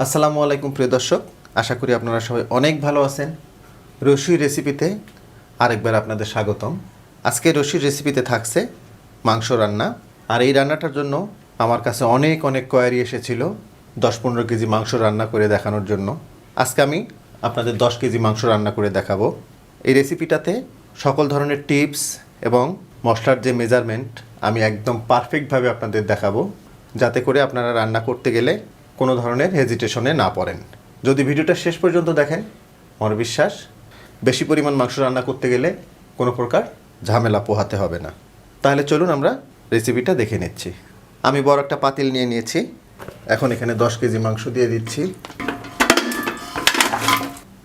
আসসালামু আলাইকুম প্রিয় দর্শক, আশা করি আপনারা সবাই অনেক ভালো আছেন। রশির রেসিপিতে আরেকবার আপনাদের স্বাগতম। আজকে রশির রেসিপিতে থাকছে মাংস রান্না। আর এই রান্নাটার জন্য আমার কাছে অনেক কোয়ারি এসেছিল 10-15 কেজি মাংস রান্না করে দেখানোর জন্য। আজকে আমি আপনাদের 10 কেজি মাংস রান্না করে দেখাবো। এই রেসিপিটাতে সকল ধরনের টিপস এবং মশলার যে মেজারমেন্ট আমি একদম পারফেক্টভাবে আপনাদের দেখাবো, যাতে করে আপনারা রান্না করতে গেলে কোনো ধরনের হেজিটেশনে না পড়েন। যদি ভিডিওটা শেষ পর্যন্ত দেখেন, আমার বিশ্বাস বেশি পরিমাণ মাংস রান্না করতে গেলে কোনো প্রকার ঝামেলা পোহাতে হবে না। তাহলে চলুন আমরা রেসিপিটা দেখে নিচ্ছি। আমি বড় একটা পাতিল নিয়ে নিয়েছি। এখন এখানে 10 কেজি মাংস দিয়ে দিচ্ছি।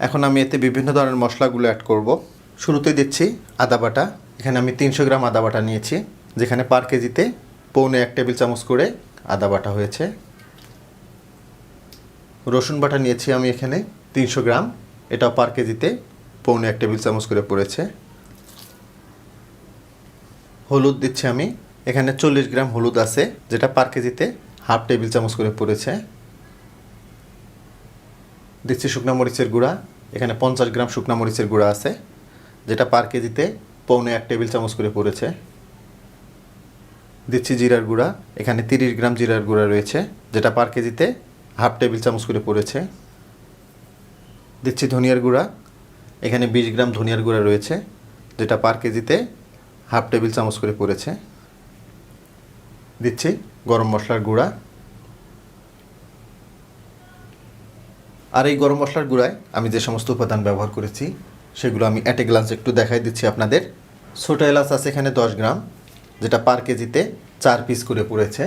এখন আমি এতে বিভিন্ন ধরনের মশলাগুলো অ্যাড করব। শুরুতে দিচ্ছি আদা বাটা। এখানে আমি 300 গ্রাম আদা বাটা নিয়েছি, যেখানে পার কেজিতে 1.25 টেবিল চামচ করে আদা বাটা হয়েছে। রসুন বাটা নিয়েছি আমি এখানে 300 গ্রাম, এটাও পার কেজিতে 1.25 টেবিল চামচ করে পড়েছে। হলুদ দিচ্ছি আমি এখানে 40 গ্রাম হলুদ আছে, যেটা পার কেজিতে 1/2 টেবিল চামচ করে পড়েছে। দিচ্ছি শুকনা মরিচের গুঁড়া, এখানে 50 গ্রাম শুকনা মরিচের গুঁড়া আছে, যেটা পার কেজিতে 1.25 টেবিল চামচ করে পড়েছে। দিচ্ছি জিরার গুঁড়া, এখানে 30 গ্রাম জিরার গুঁড়া রয়েছে, যেটা পার কেজিতে 1/2 টেবিল চামচ করে পড়েছে। দিচ্ছি ধনিয়ার গুঁড়া, এখানে 20 গ্রাম ধনিয়ার গুঁড়া রয়েছে, যেটা পার কেজিতে 1/2 টেবিল চামচ করে পড়েছে। দিচ্ছি গরম মশলার গুঁড়া। আর এই গরম মশলার গুঁড়ায় আমি যে সমস্ত উপাদান ব্যবহার করেছি সেগুলো আমি অ্যাট এ গ্লান্স একটু দেখাই দিচ্ছি আপনাদের। ছোটো এলাচ আছে এখানে 10 গ্রাম, যেটা পার কেজিতে 4 পিস করে পড়েছে।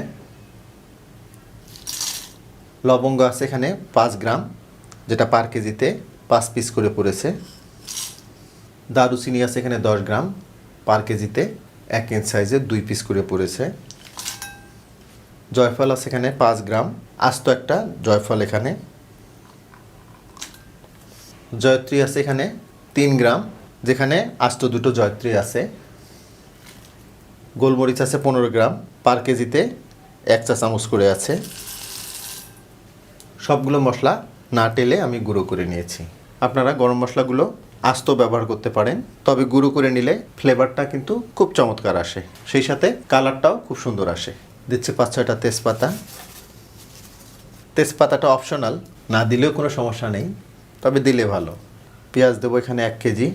লবঙ্গ আছে এখানে 5 গ্রাম, যেটা পার কেজিতে 5 পিস করে পড়েছে। দারুচিনি আছে এখানে 10 গ্রাম, পার কেজিতে 1 ইঞ্চ সাইজের 2 পিস করে পড়েছে। জয়ফল আছে এখানে 5 গ্রাম, আস্ত একটা জয়ফল এখানে। জয়ত্রী আছে এখানে 3 গ্রাম, যেখানে আস্ত দুটো জয়ত্রী আছে। গোলমরিচ আছে 15 গ্রাম, পার কেজিতে 1 চা চামচ করে আছে। সবগুলো মশলা না টেলে আমি গুঁড়ো করে নিয়েছি। আপনারা গরম মশলাগুলো আস্ত ব্যবহার করতে পারেন, তবে গুঁড়ো করে নিলে ফ্লেভারটা কিন্তু খুব চমৎকার আসে, সেই সাথে কালারটাও খুব সুন্দর আসে। দিচ্ছি 5-6টা তেজপাতা। তেজপাতাটা অপশনাল, না দিলেও কোনো সমস্যা নেই, তবে দিলে ভালো। পেঁয়াজ দেবো এখানে 1 কেজি,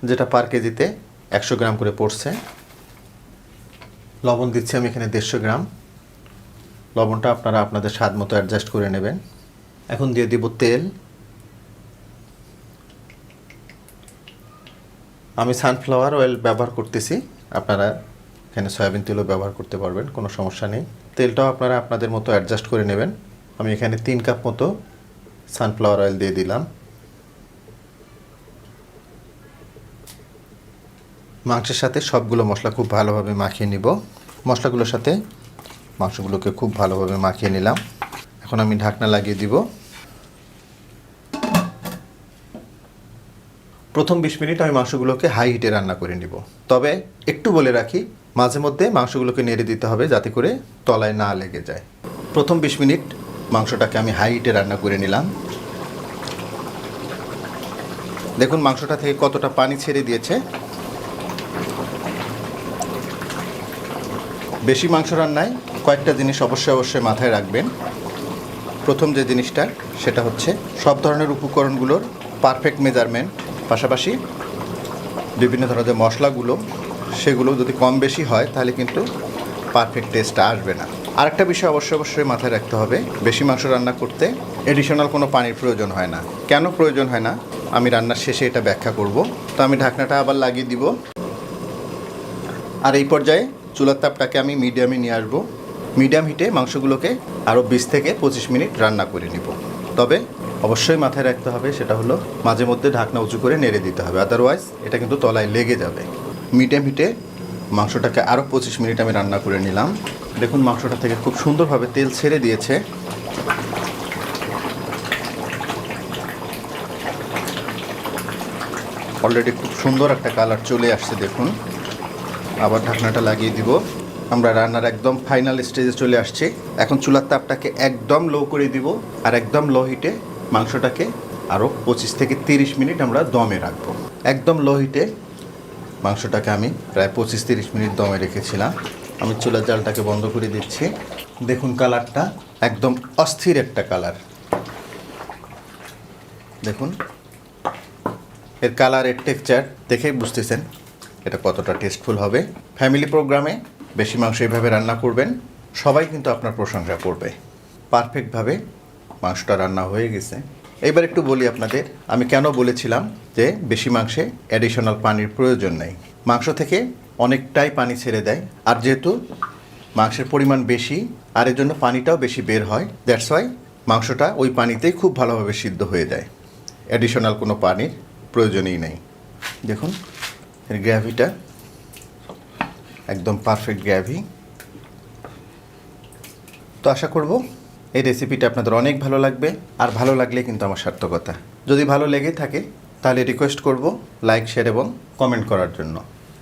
যেটা পার কেজিতে 100 গ্রাম করে পড়ছে। লবণ দিচ্ছি আমি এখানে 150 গ্রাম। লবণটা আপনারা আপনাদের স্বাদ মতো অ্যাডজাস্ট করে নেবেন। এখন দিয়ে দিব তেল। আমি সানফ্লাওয়ার অয়েল ব্যবহার করতেছি, আপনারা এখানে সয়াবিন তেলও ব্যবহার করতে পারবেন, কোনো সমস্যা নেই। তেলটাও আপনারা আপনাদের মতো অ্যাডজাস্ট করে নেবেন। আমি এখানে 3 কাপ মতো সানফ্লাওয়ার অয়েল দিয়ে দিলাম। মাংসের সাথে সবগুলো মশলা খুব ভালোভাবে মাখিয়ে নিব। মশলাগুলোর সাথে মাংসগুলোকে খুব ভালোভাবে মাখিয়ে নিলাম। এখন আমি ঢাকনা লাগিয়ে দিব। প্রথম 20 মিনিট আমি মাংসগুলোকে হাই হিটে রান্না করে নিব। তবে একটু বলে রাখি, মাঝে মধ্যে মাংসগুলোকে নেড়ে দিতে হবে, যাতে করে তলায় না লেগে যায়। প্রথম 20 মিনিট মাংসটাকে আমি হাই হিটে রান্না করে নিলাম। দেখুন মাংসটা থেকে কতটা পানি ছেড়ে দিয়েছে। বেশি মাংস রান্নায় কয়েকটা জিনিস অবশ্যই মাথায় রাখবেন। প্রথম যে জিনিসটা সেটা হচ্ছে সব ধরনের উপকরণগুলোর পারফেক্ট মেজারমেন্ট, পাশাপাশি বিভিন্ন ধরনের মশলাগুলো সেগুলো যদি কম বেশি হয় তাহলে কিন্তু পারফেক্ট টেস্টটা আসবে না। আরেকটা বিষয় অবশ্যই মাথায় রাখতে হবে, বেশি মাংস রান্না করতে এডিশনাল কোনো পানির প্রয়োজন হয় না। কেন প্রয়োজন হয় না আমি রান্নার শেষে এটা ব্যাখ্যা করব। তো আমি ঢাকনাটা আবার লাগিয়ে দিব। আর এই পর্যায়ে চুলার তাপটাকে আমি মিডিয়ামে নিয়ে আসবো। মিডিয়াম হিটে মাংসগুলোকে আরও 20 থেকে 25 মিনিট রান্না করে নিব। তবে অবশ্যই মাথায় রাখতে হবে, সেটা হলো মাঝে মধ্যে ঢাকনা উঁচু করে নেড়ে দিতে হবে, আদারওয়াইজ এটা কিন্তু তলায় লেগে যাবে। মিডিয়াম হিটে মাংসটাকে আরও 25 মিনিট আমি রান্না করে নিলাম। দেখুন মাংসটা থেকে খুব সুন্দরভাবে তেল ছেড়ে দিয়েছে। অলরেডি খুব সুন্দর একটা কালার চলে আসছে। দেখুন, আবার ঢাকনাটা লাগিয়ে দিব। আমরা রান্নার একদম ফাইনাল স্টেজে চলে আসছি। এখন চুলার তাপটাকে একদম লো করে দিব, আর একদম লো হিটে মাংসটাকে আরও 25 থেকে 30 মিনিট আমরা দমে রাখবো। একদম লো হিটে মাংসটাকে আমি প্রায় 25-30 মিনিট দমে রেখেছিলাম। আমি চুলার জালটাকে বন্ধ করে দিচ্ছি। দেখুন কালারটা একদম অস্থির একটা কালার। দেখুন এর কালার, এর টেক্সচার দেখেই বুঝতেছেন এটা কতটা টেস্টফুল হবে। ফ্যামিলি প্রোগ্রামে বেশি মাংস এইভাবে রান্না করবেন, সবাই কিন্তু আপনার প্রশংসা করবে। পারফেক্টভাবে মাংসটা রান্না হয়ে গেছে। এইবার একটু বলি আপনাদের, আমি কেন বলেছিলাম যে বেশি মাংসে অ্যাডিশনাল পানির প্রয়োজন নেই। মাংস থেকে অনেকটাই পানি ছেড়ে দেয়, আর যেহেতু মাংসের পরিমাণ বেশি আর এর জন্য পানিটাও বেশি বের হয়, দ্যাটস ওয়াই মাংসটা ওই পানিতেই খুব ভালোভাবে সিদ্ধ হয়ে যায়। অ্যাডিশনাল কোনো পানির প্রয়োজনই নেই। দেখুন এর গ্রেভিটা একদম পারফেক্ট গ্রেভি। তো আশা করব এই রেসিপিটা আপনাদের অনেক ভালো লাগবে, আর ভালো লাগলে কিন্তু আমার সার্থকতা। যদি ভালো লেগে থাকে তাহলে রিকোয়েস্ট করব লাইক, শেয়ার এবং কমেন্ট করার জন্য।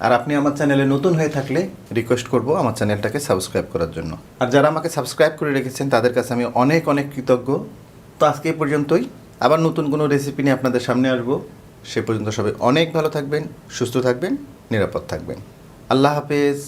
আর আপনি আমার চ্যানেলে নতুন হয়ে থাকলে রিকোয়েস্ট করব আমার চ্যানেলটাকে সাবস্ক্রাইব করার জন্য। আর যারা আমাকে সাবস্ক্রাইব করে রেখেছেন তাদের কাছে আমি অনেক অনেক কৃতজ্ঞ। তো আজকে এই পর্যন্তই, আবার নতুন কোনো রেসিপি নিয়ে আপনাদের সামনে আসবো। সে পর্যন্ত সবাই অনেক ভালো থাকবেন, সুস্থ থাকবেন, নিরাপদ থাকবেন। আল্লাহ হাফেজ।